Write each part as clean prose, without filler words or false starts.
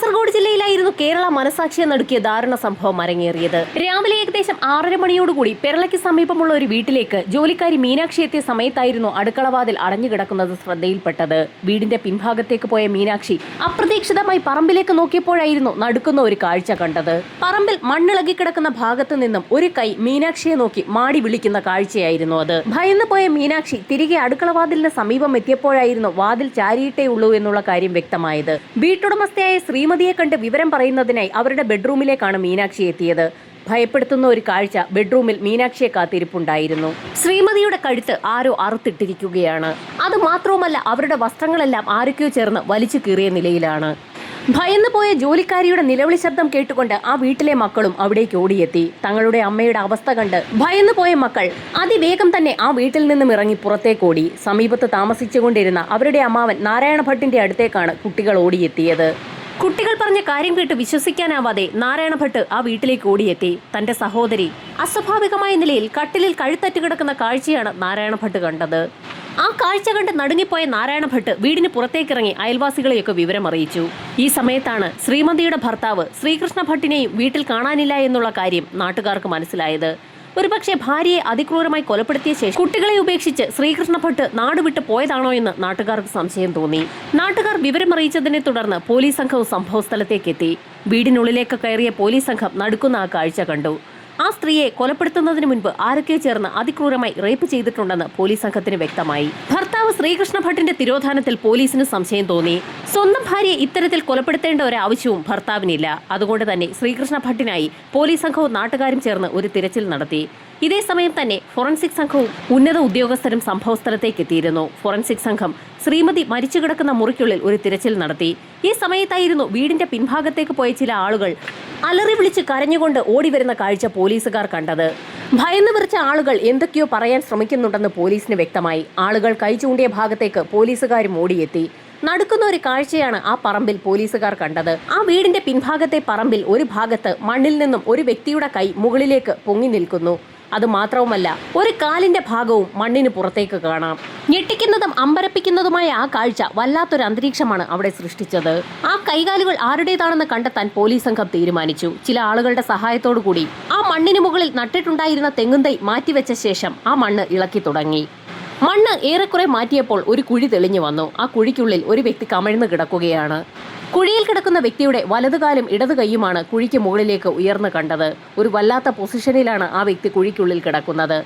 കാസർഗോഡ് ജില്ലയിലായിരുന്നു കേരള മനസാക്ഷിയെ നടുക്കിയ ദാരുണ സംഭവം അരങ്ങേറിയത്. രാവിലെ ഏകദേശം 6:30 മണിയോടുകൂടി പെരളയ്ക്ക് സമീപമുള്ള ഒരു വീട്ടിലേക്ക് ജോലിക്കാരി മീനാക്ഷി എത്തിയ സമയത്തായിരുന്നു അടുക്കളവാതിൽ അടഞ്ഞുകിടക്കുന്നത് ശ്രദ്ധയിൽപ്പെട്ടത്. വീടിന്റെ പിൻഭാഗത്തേക്ക് പോയ മീനാക്ഷി അപ്രതീക്ഷിതമായി പറമ്പിലേക്ക് നോക്കിയപ്പോഴായിരുന്നു നടുക്കുന്ന ഒരു കാഴ്ച കണ്ടത്. പറമ്പിൽ മണ്ണിളകി കിടക്കുന്ന ഭാഗത്തു നിന്നും ഒരു കൈ മീനാക്ഷിയെ നോക്കി മാടി വിളിക്കുന്ന കാഴ്ചയായിരുന്നു അത്. ഭയന്നു പോയ മീനാക്ഷി തിരികെ അടുക്കളവാതിലിന് സമീപം എത്തിയപ്പോഴായിരുന്നു വാതിൽ ചാരിയിട്ടേ ഉള്ളൂ എന്നുള്ള കാര്യം വ്യക്തമായത്. വീട്ടുടമസ്ഥയായ ശ്രീമതിയെ കണ്ട് വിവരം പറയുന്നതിനായി അവരുടെ ബെഡ്റൂമിലേക്കാണ് മീനാക്ഷി എത്തിയത്. ഭയപ്പെടുത്തുന്ന ഒരു കാഴ്ച ബെഡ്റൂമിൽ മീനാക്ഷിയെ കാത്തിരിപ്പുണ്ടായിരുന്നു. ശ്രീമതിയുടെ കഴുത്ത് ആരോ അറുത്തിട്ടിരിക്കുകയാണ്. അത് മാത്രവുമല്ല, അവരുടെ വസ്ത്രങ്ങളെല്ലാം ആരൊക്കെയോ ചേർന്ന് വലിച്ചു കീറിയ നിലയിലാണ്. ഭയന്നു പോയ ജോലിക്കാരിയുടെ നിലവിളി ശബ്ദം കേട്ടുകൊണ്ട് ആ വീട്ടിലെ മക്കളും അവിടേക്ക് ഓടിയെത്തി. തങ്ങളുടെ അമ്മയുടെ അവസ്ഥ കണ്ട് ഭയന്നു പോയ മക്കൾ അതിവേഗം തന്നെ ആ വീട്ടിൽ നിന്നും ഇറങ്ങി പുറത്തേക്കോടി. സമീപത്ത് താമസിച്ചുകൊണ്ടിരുന്ന അവരുടെ അമ്മാവൻ നാരായണ ഭട്ടിന്റെ അടുത്തേക്കാണ് കുട്ടികൾ ഓടിയെത്തിയത്. കുട്ടികൾ പറഞ്ഞ കാര്യം കേട്ട് വിശ്വസിക്കാനാവാതെ നാരായണ ഭട്ട് ആ വീട്ടിലേക്ക് ഓടിയെത്തി. തന്റെ സഹോദരി അസ്വാഭാവികമായ നിലയിൽ കട്ടിലിൽ കഴുത്തറ്റ് കിടക്കുന്ന കാഴ്ചയാണ് നാരായണ ഭട്ട് കണ്ടത്. ആ കാഴ്ച കണ്ട് നടുങ്ങിപ്പോയ നാരായണ ഭട്ട് വീടിന് പുറത്തേക്കിറങ്ങി അയൽവാസികളെയൊക്കെ വിവരം അറിയിച്ചു. ഈ സമയത്താണ് ശ്രീമതിയുടെ ഭർത്താവ് ശ്രീകൃഷ്ണ ഭട്ടിനെയും വീട്ടിൽ കാണാനില്ല എന്നുള്ള കാര്യം നാട്ടുകാർക്ക് മനസ്സിലായത്. ഒരുപക്ഷെ ഭാര്യയെ അതിക്രൂരമായി കൊലപ്പെടുത്തിയ ശേഷം കുട്ടികളെ ഉപേക്ഷിച്ച് ശ്രീകൃഷ്ണ ഭട്ട് നാടുവിട്ട് പോയതാണോ എന്ന് നാട്ടുകാർക്ക് സംശയം തോന്നി. നാട്ടുകാർ വിവരമറിയിച്ചതിനെ തുടർന്ന് പോലീസ് സംഘവും സംഭവസ്ഥലത്തേക്ക് എത്തി. വീടിനുള്ളിലേക്ക് കയറിയ പോലീസ് സംഘം നടുക്കുന്ന ആ കാഴ്ച കണ്ടു. ആ സ്ത്രീയെ കൊലപ്പെടുത്തുന്നതിന് മുൻപ് ആരൊക്കെ ചേർന്ന് അതിക്രൂരമായി റേപ്പ് ചെയ്തിട്ടുണ്ടെന്ന് പോലീസ് സംഘത്തിന് വ്യക്തമായി. ഭർത്താവ് ശ്രീകൃഷ്ണ ഭട്ടിന്റെ തിരോധാനത്തിൽ പോലീസിന് സംശയം തോന്നി. സ്വന്തം ഭാര്യയെ ഇത്തരത്തിൽ കൊലപ്പെടുത്തേണ്ട ഒരു ആവശ്യവും ഭർത്താവിനില്ല. അതുകൊണ്ട് തന്നെ ശ്രീകൃഷ്ണ ഭട്ടിനായി പോലീസ് സംഘവും നാട്ടുകാരും ചേർന്ന് ഒരു തിരച്ചിൽ നടത്തി. ഇതേ സമയം തന്നെ ഫോറൻസിക് സംഘവും ഉന്നത ഉദ്യോഗസ്ഥരും സംഭവസ്ഥലത്തേക്ക് എത്തിയിരുന്നു. ഫോറൻസിക് സംഘം ശ്രീമതി മരിച്ചു കിടക്കുന്ന മുറിക്കുള്ളിൽ ഒരു തിരച്ചിൽ നടത്തി. ഈ സമയത്തായിരുന്നു വീടിന്റെ പിൻഭാഗത്തേക്ക് പോയ ചില ആളുകൾ അലറി വിളിച്ച് കരഞ്ഞുകൊണ്ട് ഓടിവരുന്ന കാഴ്ച പോലീസുകാർ കണ്ടത്. ഭയന്നു വിറച്ച ആളുകൾ എന്തൊക്കെയോ പറയാൻ ശ്രമിക്കുന്നുണ്ടെന്ന് പോലീസിന് വ്യക്തമായി. ആളുകൾ കൈ ചൂണ്ടിയ ഭാഗത്തേക്ക് പോലീസുകാരും ഓടിയെത്തി. നടക്കുന്ന ഒരു കാഴ്ചയാണ് ആ പറമ്പിൽ പോലീസുകാർ കണ്ടത്. ആ വീടിന്റെ പിൻഭാഗത്തെ പറമ്പിൽ ഒരു ഭാഗത്ത് മണ്ണിൽ നിന്നും ഒരു വ്യക്തിയുടെ കൈ മുകളിലേക്ക് പൊങ്ങി നിൽക്കുന്നു. അതുമാത്രവുമല്ല, ഒരു കാലിന്റെ ഭാഗവും മണ്ണിന് പുറത്തേക്ക് കാണാം. ഞെട്ടിക്കുന്നതും അമ്പരപ്പിക്കുന്നതുമായ ആ കാഴ്ച വല്ലാത്തൊരു അന്തരീക്ഷമാണ് അവിടെ സൃഷ്ടിച്ചത്. ആ കൈകാലുകൾ ആരുടേതാണെന്ന് കണ്ടെത്താൻ പോലീസ് സംഘം തീരുമാനിച്ചു. ചില ആളുകളുടെ സഹായത്തോടു കൂടി ആ മണ്ണിന് മുകളിൽ നട്ടിട്ടുണ്ടായിരുന്ന തെങ്ങുംതൈ മാറ്റിവെച്ച ശേഷം ആ മണ്ണ് ഇളക്കി തുടങ്ങി. മണ്ണ് ഏറെക്കുറെ മാറ്റിയപ്പോൾ ഒരു കുഴി തെളിഞ്ഞു വന്നു. ആ കുഴിക്കുള്ളിൽ ഒരു വ്യക്തി കമിഴ്ന്നു കിടക്കുകയാണ്. കുഴിയിൽ കിടക്കുന്ന വ്യക്തിയുടെ വലതുകാലും ഇടതു കൈയുമാണ് കുഴിക്ക് മുകളിലേക്ക് ഉയർന്നു കണ്ടത്. ഒരു വല്ലാത്ത പൊസിഷനിലാണ് ആ വ്യക്തി കുഴിക്കുള്ളിൽ കിടക്കുന്നത്.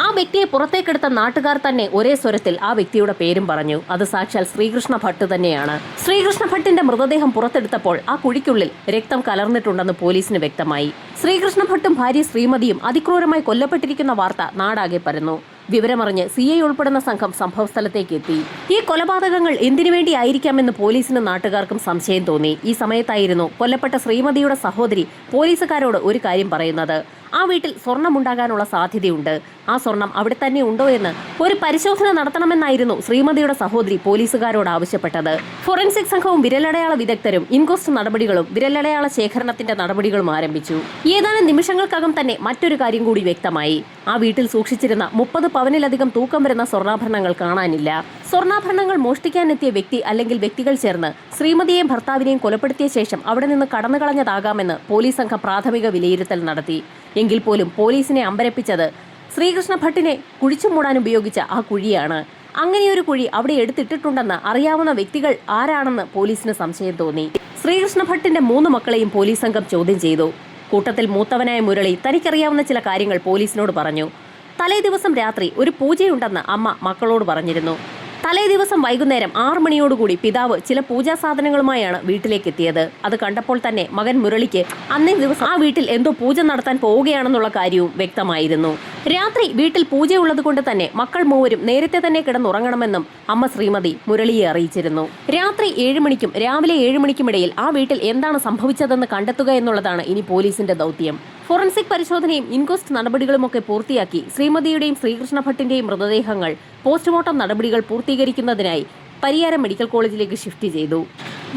ആ വ്യക്തിയെ പുറത്തേക്കെടുത്ത നാട്ടുകാർ തന്നെ ഒരേ സ്വരത്തിൽ ആ വ്യക്തിയുടെ പേരും പറഞ്ഞു. അത് സാക്ഷാൽ ശ്രീകൃഷ്ണ ഭട്ട് തന്നെയാണ്. ശ്രീകൃഷ്ണ ഭട്ടിന്റെ മൃതദേഹം പുറത്തെടുത്തപ്പോൾ ആ കുഴിക്കുള്ളിൽ രക്തം കലർന്നിട്ടുണ്ടെന്ന് പോലീസിന് വ്യക്തമായി. ശ്രീകൃഷ്ണ ഭട്ടും ഭാര്യ ശ്രീമതിയും അതിക്രൂരമായി കൊല്ലപ്പെട്ടിരിക്കുന്ന വാർത്ത നാടാകെ പരന്നു. വിവരമറിഞ്ഞ് CI ഉൾപ്പെടുന്ന സംഘം സംഭവസ്ഥലത്തേക്ക് എത്തി. ഈ കൊലപാതകങ്ങൾ എന്തിനുവേണ്ടി ആയിരിക്കാമെന്ന് പോലീസിനും നാട്ടുകാർക്കും സംശയം തോന്നി. ഈ സമയത്തായിരുന്നു കൊല്ലപ്പെട്ട ശ്രീമതിയുടെ സഹോദരി പോലീസുകാരോട് ഒരു കാര്യം പറയുന്നത്. ആ വീട്ടിൽ സ്വർണ്ണമുണ്ടാകാനുള്ള സാധ്യതയുണ്ട്. ആ സ്വർണം അവിടെ തന്നെ ഉണ്ടോ എന്ന് ഒരു പരിശോധന നടത്തണമെന്നായിരുന്നു ശ്രീമതിയുടെ സഹോദരി പോലീസുകാരോട് ആവശ്യപ്പെട്ടത്. ഫോറൻസിക് സംഘവും വിരലടയാള വിദഗ്ധരും ഇൻക്വസ്റ്റ് നടപടികളും വിരലടയാള ശേഖരണത്തിന്റെ നടപടികളും ആരംഭിച്ചു. ഏതാനും നിമിഷങ്ങൾക്കകം തന്നെ മറ്റൊരു കാര്യം കൂടി വ്യക്തമായി. ആ വീട്ടിൽ സൂക്ഷിച്ചിരുന്ന 30 പവനിലധികം തൂക്കം വരുന്ന സ്വർണ്ണാഭരണങ്ങൾ കാണാനില്ല. സ്വർണ്ണാഭരണങ്ങൾ മോഷ്ടിക്കാനെത്തിയ വ്യക്തി അല്ലെങ്കിൽ വ്യക്തികൾ ചേർന്ന് ശ്രീമതിയെയും ഭർത്താവിനെയും കൊലപ്പെടുത്തിയ ശേഷം അവിടെ നിന്ന് കടന്നുകളഞ്ഞതാകാമെന്ന് പോലീസ് സംഘം പ്രാഥമിക വിലയിരുത്തൽ നടത്തി. എങ്കിൽ പോലും പോലീസിനെ അമ്പരപ്പിച്ചത് ശ്രീകൃഷ്ണ ഭട്ടിനെ കുഴിച്ചു മൂടാൻ ഉപയോഗിച്ച ആ കുഴിയാണ്. അങ്ങനെയൊരു കുഴി അവിടെ എടുത്തിട്ടിട്ടുണ്ടെന്ന് അറിയാവുന്ന വ്യക്തികൾ ആരാണെന്ന് പോലീസിന് സംശയം തോന്നി. ശ്രീകൃഷ്ണ ഭട്ടിന്റെ 3 മക്കളെയും പോലീസ് സംഘം ചോദ്യം ചെയ്തു. കൂട്ടത്തിൽ മൂത്തവനായ മുരളി തനിക്കറിയാവുന്ന ചില കാര്യങ്ങൾ പോലീസിനോട് പറഞ്ഞു. തലേ ദിവസം രാത്രി ഒരു പൂജയുണ്ടെന്ന് അമ്മ മക്കളോട് പറഞ്ഞിരുന്നു. തലേ ദിവസം വൈകുന്നേരം 6 മണിയോടുകൂടി പിതാവ് ചില പൂജാ സാധനങ്ങളുമായാണ് വീട്ടിലേക്ക് എത്തിയത്. അത് കണ്ടപ്പോൾ തന്നെ മകൻ മുരളിക്ക് അന്നേ ദിവസം ആ വീട്ടിൽ എന്തോ പൂജ നടത്താൻ പോവുകയാണെന്നുള്ള കാര്യവും വ്യക്തമായിരുന്നു. രാത്രി വീട്ടിൽ പൂജയുള്ളത് കൊണ്ട് തന്നെ മക്കൾ മൂവരും നേരത്തെ തന്നെ കിടന്നുറങ്ങണമെന്നും അമ്മ ശ്രീമതി മുരളിയെ അറിയിച്ചിരുന്നു. രാത്രി 7 മണിക്കും രാവിലെ 7 മണിക്കുമിടയിൽ ആ വീട്ടിൽ എന്താണ് സംഭവിച്ചതെന്ന് കണ്ടെത്തുക എന്നുള്ളതാണ് ഇനി പോലീസിന്റെ ദൗത്യം. ഫോറൻസിക് പരിശോധനയും ഇൻക്വസ്റ്റ് നടപടികളുമൊക്കെ പൂർത്തിയാക്കി ശ്രീമതിയുടെയും ശ്രീകൃഷ്ണ ഭട്ടിന്റെയും മൃതദേഹങ്ങൾ പോസ്റ്റ്മോർട്ടം നടപടികൾ പൂർത്തീകരിക്കുന്നതിനായി പരിയാരം മെഡിക്കൽ കോളേജിലേക്ക് ഷിഫ്റ്റ് ചെയ്തു.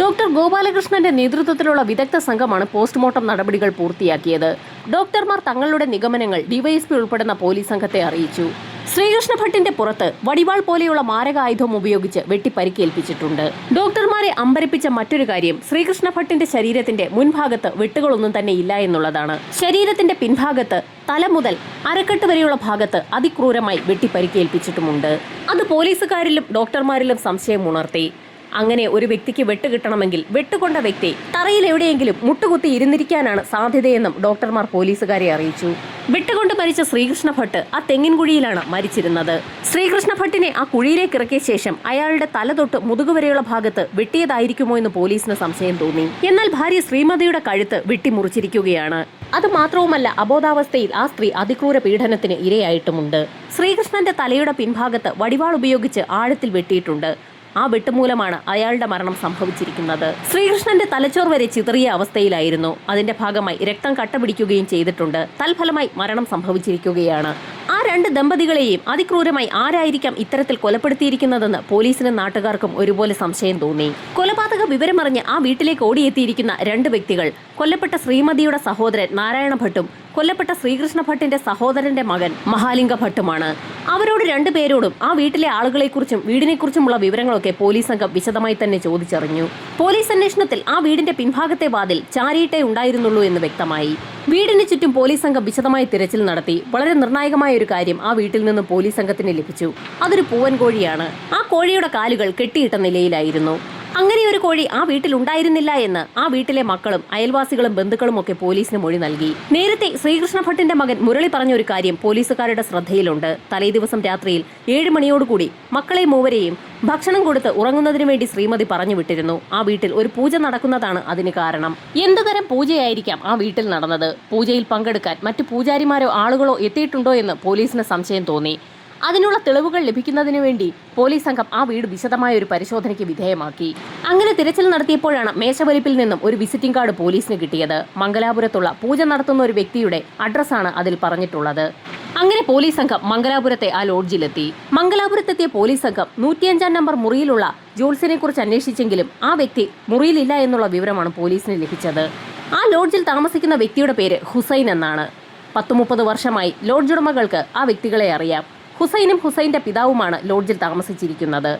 ഡോക്ടർ ഗോപാലകൃഷ്ണന്റെ നേതൃത്വത്തിലുള്ള വിദഗ്ധ സംഘമാണ് പോസ്റ്റ്മോർട്ടം നടപടികൾ പൂർത്തിയാക്കിയത്. ഡോക്ടർമാർ തങ്ങളുടെ നിഗമനങ്ങൾ ഡിവൈഎസ്പി ഉൾപ്പെടുന്ന പോലീസ് സംഘത്തെ അറിയിച്ചു. ശ്രീകൃഷ്ണ ഭട്ടിന്റെ പുറത്ത് വടിവാൾ പോലെയുള്ള മാരകായുധം ഉപയോഗിച്ച് വെട്ടി പരിക്കേൽപ്പിച്ചിട്ടുണ്ട്. ഡോക്ടർമാർ ഡോക്ടർമാരെ അമ്പരപ്പിച്ച മറ്റൊരു കാര്യം ശ്രീകൃഷ്ണ ഭട്ടിന്റെ ശരീരത്തിന്റെ മുൻഭാഗത്ത് വെട്ടുകളൊന്നും തന്നെ ഇല്ല എന്നുള്ളതാണ്. ശരീരത്തിന്റെ പിൻഭാഗത്ത് തല മുതൽ അരക്കെട്ട് വരെയുള്ള ഭാഗത്ത് അതിക്രൂരമായി വെട്ടി പരിക്കേൽപ്പിച്ചിട്ടുമുണ്ട്. അത് പോലീസുകാരിലും ഡോക്ടർമാരിലും സംശയം ഉണർത്തി. അങ്ങനെ ഒരു വ്യക്തിക്ക് വെട്ടുകിട്ടണമെങ്കിൽ വെട്ടുകൊണ്ട വ്യക്തി തറയിൽ എവിടെയെങ്കിലും മുട്ടുകുത്തി ഇരുന്നിരിക്കാനാണ് സാധ്യതയെന്നും ഡോക്ടർമാർ പോലീസുകാരെ അറിയിച്ചു. വെട്ടുകൊണ്ട് മരിച്ച ശ്രീകൃഷ്ണ ഭട്ട് ആ തെങ്ങിൻ കുഴിയിലാണ് മരിച്ചിരുന്നത്. ശ്രീകൃഷ്ണ ഭട്ടിനെ ആ കുഴിയിലേക്ക് ഇറക്കിയ ശേഷം അയാളുടെ തല തൊട്ട് മുതുകുവരെയുള്ള ഭാഗത്ത് വെട്ടിയതായിരിക്കുമോ എന്ന് പോലീസിന് സംശയം തോന്നി. എന്നാൽ ഭാര്യ ശ്രീമതിയുടെ കഴുത്ത് വെട്ടിമുറിച്ചിരിക്കുകയാണ്. അത് മാത്രവുമല്ല, അബോധാവസ്ഥയിൽ ആ സ്ത്രീ അതിക്രൂര പീഡനത്തിന് ഇരയായിട്ടുമുണ്ട്. ശ്രീകൃഷ്ണന്റെ തലയുടെ പിൻഭാഗത്ത് വടിവാൾ ഉപയോഗിച്ച് ആഴത്തിൽ വെട്ടിയിട്ടുണ്ട്. ആ വെട്ടുമൂലമാണ് അയാളുടെ മരണം സംഭവിച്ചിരിക്കുന്നത്. ശ്രീകൃഷ്ണന്റെ തലച്ചോർ വരെ ചിതറിയ അവസ്ഥയിലായിരുന്നു. അതിന്റെ ഭാഗമായി രക്തം കട്ടപിടിക്കുകയും ചെയ്തിട്ടുണ്ട്. തൽഫലമായി മരണം സംഭവിച്ചിരിക്കുകയാണ്. ആ രണ്ട് ദമ്പതികളെയും അതിക്രൂരമായി ആരായിരിക്കാം ഇത്തരത്തിൽ കൊലപ്പെടുത്തിയിരിക്കുന്നതെന്ന് പോലീസിനും നാട്ടുകാർക്കും ഒരുപോലെ സംശയം തോന്നി. കൊലപാതക വിവരമറിഞ്ഞ് ആ വീട്ടിലേക്ക് ഓടിയെത്തിയിരിക്കുന്ന രണ്ട് വ്യക്തികൾ കൊല്ലപ്പെട്ട ശ്രീമതിയുടെ സഹോദരൻ നാരായണ ഭട്ടും കൊല്ലപ്പെട്ട ശ്രീകൃഷ്ണ ഭട്ടിന്റെ സഹോദരന്റെ മകൻ മഹാലിംഗ ഭട്ടുമാണ്. അവരോട് രണ്ടുപേരോടും ആ വീട്ടിലെ ആളുകളെക്കുറിച്ചും വീടിനെക്കുറിച്ചുമുള്ള വിവരങ്ങളൊക്കെ പോലീസ് സംഘം വിശദമായി തന്നെ ചോദിച്ചറിഞ്ഞു. പോലീസ് അന്വേഷണത്തിൽ ആ വീടിന്റെ പിൻഭാഗത്തെ വാതിൽ ചാരിയിട്ടേ ഉണ്ടായിരുന്നുള്ളൂ എന്ന് വ്യക്തമായി. വീടിന് ചുറ്റും പോലീസ് സംഘം വിശദമായി തിരച്ചിൽ നടത്തി. വളരെ നിർണായകമായ ഒരു കാര്യം ആ വീട്ടിൽ നിന്നും പോലീസ് സംഘത്തിന് ലഭിച്ചു. അതൊരു പൂവൻ കോഴിയാണ്. ആ കോഴിയുടെ കാലുകൾ കെട്ടിയിട്ട നിലയിലായിരുന്നു. അങ്ങനെ ഒരു കോഴി ആ വീട്ടിൽ ഉണ്ടായിരുന്നില്ല എന്ന് ആ വീട്ടിലെ മക്കളും അയൽവാസികളും ബന്ധുക്കളും ഒക്കെ പോലീസിന് മൊഴി നൽകി. നേരത്തെ ശ്രീകൃഷ്ണ ഭട്ടിന്റെ മകൻ മുരളി പറഞ്ഞ ഒരു കാര്യം പോലീസുകാരുടെ ശ്രദ്ധയിലുണ്ട്. തലേദിവസം രാത്രിയിൽ 7 മണിയോടുകൂടി മക്കളെ മൂവരെയും ഭക്ഷണം കൊടുത്ത് ഉറങ്ങുന്നതിനു വേണ്ടി ശ്രീമതി പറഞ്ഞു വിട്ടിരുന്നു. ആ വീട്ടിൽ ഒരു പൂജ നടക്കുന്നതാണ് അതിന് കാരണം. എന്തുതരം പൂജയായിരിക്കാം ആ വീട്ടിൽ നടന്നത്? പൂജയിൽ പങ്കെടുക്കാൻ മറ്റു പൂജാരിമാരോ ആളുകളോ എത്തിയിട്ടുണ്ടോ എന്ന് പോലീസിന് സംശയം തോന്നി. അതിനുള്ള തെളിവുകൾ ലഭിക്കുന്നതിനു വേണ്ടി പോലീസ് സംഘം ആ വീട് വിശദമായ ഒരു പരിശോധനയ്ക്ക് വിധേയമാക്കി. അങ്ങനെ തിരച്ചിൽ നടത്തിയപ്പോഴാണ് മേശവലിപ്പിൽ നിന്നും ഒരു വിസിറ്റിംഗ് കാർഡ് പോലീസിന് കിട്ടിയത്. മംഗലാപുരത്തുള്ള പൂജ നടത്തുന്ന ഒരു വ്യക്തിയുടെ അഡ്രസ്സാണ് അതിൽ പറഞ്ഞിട്ടുള്ളത്. അങ്ങനെ പോലീസ് സംഘം മംഗലാപുരത്തെ ആ ലോഡ്ജിലെത്തി. മംഗലാപുരത്തെത്തിയ പോലീസ് സംഘം 105 നമ്പർ മുറിയിലുള്ള ജോൾസിനെ കുറിച്ച് അന്വേഷിച്ചെങ്കിലും ആ വ്യക്തി മുറിയിലില്ല എന്നുള്ള വിവരമാണ് പോലീസിന് ലഭിച്ചത്. ആ ലോഡ്ജിൽ താമസിക്കുന്ന വ്യക്തിയുടെ പേര് ഹുസൈൻ എന്നാണ്. 10-30 വർഷമായി ലോഡ്ജ് ഉടമകൾക്ക് ആ വ്യക്തികളെ അറിയാം. ഹുസൈനും ഹുസൈന്റെ പിതാവുമാണ് ലോഡ്ജിൽ താമസിച്ചിരിക്കുന്നത്.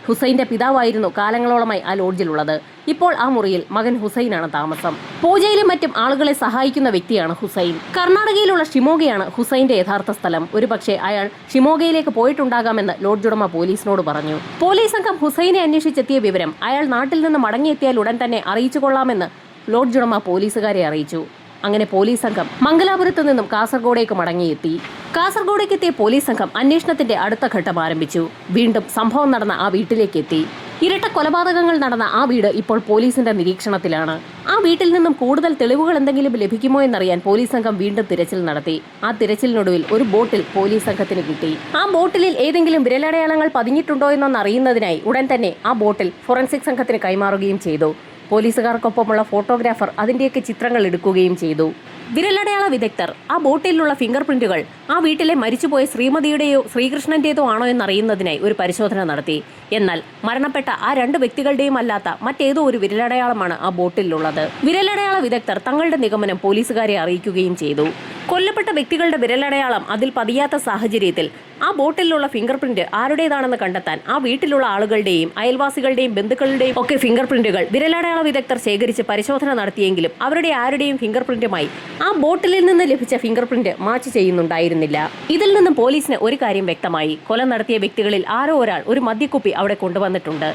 ഹുസൈന്റെ പിതാവായിരുന്നു കാലങ്ങളോളമായി ആ ലോഡ്ജിലുള്ളത്. ഇപ്പോൾ ആ മുറിയിൽ മകൻ ഹുസൈനാണ് താമസം. പൂജയിലും മറ്റും ആളുകളെ സഹായിക്കുന്ന വ്യക്തിയാണ് ഹുസൈൻ. കർണാടകയിലുള്ള ഷിമോഗയാണ് ഹുസൈന്റെ യഥാർത്ഥ സ്ഥലം. ഒരുപക്ഷെ അയാൾ ഷിമോഗയിലേക്ക് പോയിട്ടുണ്ടാകാമെന്ന് ലോഡ്ജ് ഉടമ പോലീസിനോട് പറഞ്ഞു. പോലീസ് സംഘം ഹുസൈനെ അന്വേഷിച്ചെത്തിയ വിവരം അയാൾ നാട്ടിൽ നിന്ന് മടങ്ങിയെത്തിയാൽ ഉടൻ തന്നെ അറിയിച്ചു കൊള്ളാമെന്ന് ലോഡ്ജ് ഉടമ പോലീസുകാരെ അറിയിച്ചു. അങ്ങനെ പോലീസ് സംഘം മംഗലാപുരത്ത് നിന്നും കാസർഗോഡേക്ക് മടങ്ങിയെത്തി. കാസർഗോഡേക്ക് എത്തിയ പോലീസ് സംഘം അന്വേഷണത്തിന്റെ അടുത്ത ഘട്ടം ആരംഭിച്ചു. വീണ്ടും സംഭവം നടന്ന ആ വീട്ടിലേക്ക് എത്തി. ഇരട്ട കൊലപാതകങ്ങൾ നടന്ന ആ വീട് ഇപ്പോൾ പോലീസിന്റെ നിരീക്ഷണത്തിലാണ്. ആ വീട്ടിൽ നിന്നും കൂടുതൽ തെളിവുകൾ എന്തെങ്കിലും ലഭിക്കുമോ എന്നറിയാൻ പോലീസ് സംഘം വീണ്ടും തിരച്ചിൽ നടത്തി. ആ തിരച്ചിലിനൊടുവിൽ ഒരു ബോട്ടിൽ പോലീസ് സംഘത്തിന് കിട്ടി. ആ ബോട്ടിലിൽ ഏതെങ്കിലും വിരലടയാളങ്ങൾ പതിഞ്ഞിട്ടുണ്ടോ എന്നറിയുന്നതിനായി ഉടൻ തന്നെ ആ ബോട്ടിൽ ഫോറൻസിക് സംഘത്തിന് കൈമാറുകയും ചെയ്തു. പോലീസുകാർക്കൊപ്പമുള്ള ഫോട്ടോഗ്രാഫർ അതിന്റെയൊക്കെ ചിത്രങ്ങൾ എടുക്കുകയും ചെയ്തു. വിരലടയാള വിദഗ്ധർ ആ ബോട്ടിലുള്ള ഫിംഗർ പ്രിന്റുകൾ ആ വീട്ടിലെ മരിച്ചുപോയ ശ്രീമതിയുടെയോ ശ്രീകൃഷ്ണന്റേതോ ആണോ എന്നറിയുന്നതിനായി ഒരു പരിശോധന നടത്തി. എന്നാൽ മരണപ്പെട്ട ആ രണ്ട് വ്യക്തികളുടെയും അല്ലാത്ത മറ്റേതോ ഒരു വിരലടയാളമാണ് ആ ബോട്ടിലുള്ളത്. വിരലടയാള വിദഗ്ധർ തങ്ങളുടെ നിഗമനം പോലീസുകാരെ അറിയിക്കുകയും ചെയ്തു. കൊല്ലപ്പെട്ട വ്യക്തികളുടെ വിരലടയാളം അതിൽ പതിയാത്ത സാഹചര്യത്തിൽ ആ ബോട്ടിലുള്ള ഫിംഗർ പ്രിന്റ് ആരുടേതാണെന്ന് കണ്ടെത്താൻ ആ വീട്ടിലുള്ള ആളുകളുടെയും അയൽവാസികളുടെയും ബന്ധുക്കളുടെയും ഒക്കെ ഫിംഗർ പ്രിന്റുകൾ വിരലടയാള വിദഗ്ധർ ശേഖരിച്ച് പരിശോധന നടത്തിയെങ്കിലും അവരുടെ ആരുടെയും ഫിംഗർ പ്രിന്റുമായി ആ ബോട്ടിലിൽ നിന്ന് ലഭിച്ച ഫിംഗർ പ്രിന്റ് മാച്ച് ചെയ്യുന്നുണ്ടായിരുന്നില്ല. ഇതിൽ നിന്നും പോലീസിന് ഒരു കാര്യം വ്യക്തമായി. കൊല നടത്തിയ വ്യക്തികളിൽ ആരോ ഒരാൾ ഒരു മദ്യക്കുപ്പി അവിടെ കൊണ്ടുവന്നിട്ടുണ്ട്.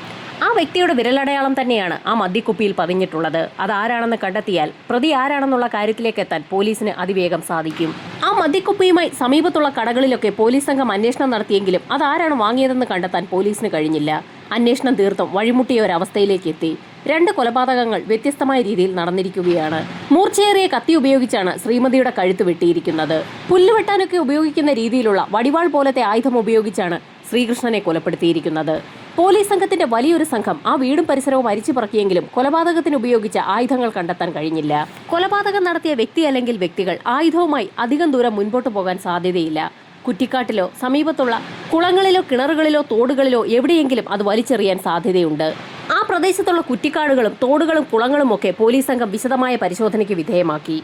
ആ വ്യക്തിയുടെ വിരലടയാളം തന്നെയാണ് ആ മദ്യക്കുപ്പിയിൽ പതിഞ്ഞിട്ടുള്ളത്. അതാരാണെന്ന് കണ്ടെത്തിയാൽ പ്രതി ആരാണെന്നുള്ള കാര്യത്തിലേക്ക് എത്താൻ പോലീസിന് അതിവേഗം സാധിക്കും. ആ മദ്യക്കുപ്പിയുമായി സമീപത്തുള്ള കടകളിലൊക്കെ പോലീസ് സംഘം അന്വേഷണം നടത്തിയെങ്കിലും അതാരാണ് വാങ്ങിയതെന്ന് കണ്ടെത്താൻ പോലീസിന് കഴിഞ്ഞില്ല. അന്വേഷണം തീർത്തും വഴിമുട്ടിയ ഒരവസ്ഥയിലേക്ക് എത്തി. 2 കൊലപാതകങ്ങൾ വ്യത്യസ്തമായ രീതിയിൽ നടന്നിരിക്കുകയാണ്. മൂർച്ചയേറിയ കത്തി ഉപയോഗിച്ചാണ് ശ്രീമതിയുടെ കഴുത്ത് വെട്ടിയിരിക്കുന്നത്. പുല്ലുവെട്ടാനൊക്കെ ഉപയോഗിക്കുന്ന രീതിയിലുള്ള വടിവാൾ പോലത്തെ ആയുധം ഉപയോഗിച്ചാണ് ശ്രീകൃഷ്ണനെ കൊലപ്പെടുത്തിയിരിക്കുന്നത്. പോലീസ് സംഘത്തിന്റെ വലിയൊരു സംഘം ആ വീടും പരിസരവും അരിച്ചു പറക്കിയെങ്കിലും കൊലപാതകത്തിന് ഉപയോഗിച്ച ആയുധങ്ങൾ കണ്ടെത്താൻ കഴിഞ്ഞില്ല. കൊലപാതകം നടത്തിയ വ്യക്തി അല്ലെങ്കിൽ വ്യക്തികൾ ആയുധവുമായി അധികം ദൂരം മുൻപോട്ട് പോകാൻ സാധ്യതയില്ല. കുറ്റിക്കാട്ടിലോ സമീപത്തുള്ള കുളങ്ങളിലോ കിണറുകളിലോ തോടുകളിലോ എവിടെയെങ്കിലും അത് വലിച്ചെറിയാൻ സാധ്യതയുണ്ട്. ആ പ്രദേശത്തുള്ള കുറ്റിക്കാടുകളും തോടുകളും കുളങ്ങളും ഒക്കെ പോലീസ് സംഘം വിശദമായ പരിശോധനയ്ക്ക് വിധേയമാക്കി.